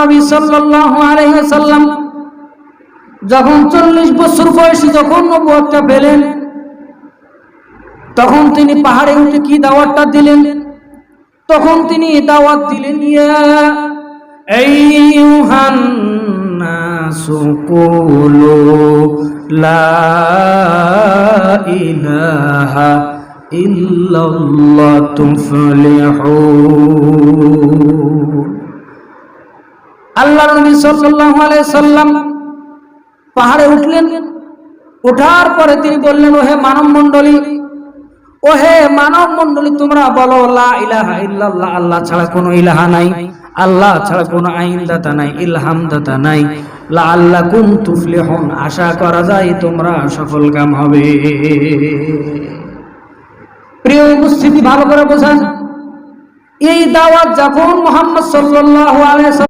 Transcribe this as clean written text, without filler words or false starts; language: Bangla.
নবী সাল্লাল্লাহু আলাইহি ওয়াসাল্লাম যখন 40 বছর বয়সে যখন নবুয়তটা পেলেন, তখন তিনি পাহাড়ে উঠে কি দাওয়াতটা দিলেন? তখন তিনি দাওয়াত দিলেন, ইয়া আইয়ুহান নাসু কুলু লা ইলাহা ইল্লাল্লাহ তুফলিহুন। আল্লাহর নবী সাল্লাল্লাহু আলাইহি সাল্লাম পাহাড়ে উঠলেন। ওঠার পরে তিনি বললেন, ওহে মানব মণ্ডলী, ওহে মানব মণ্ডলী, তোমরা বলো লা ইলাহা ইল্লাল্লাহ, আল্লাহ ছাড়া কোনো ইলাহা নাই, আল্লাহ ছাড়া কোনো আইনদাতা নাই, ইলহামদাতা নাই, লাআল্লাকুম তুফলিহুন, আশা করা যায় তোমরা সফলকাম হবে। প্রিয় উপস্থিতি, ভালো করে বোঝান, এই দাওয়াত যখন মুহাম্মদ সাল্লাল্লাহু আলাইহি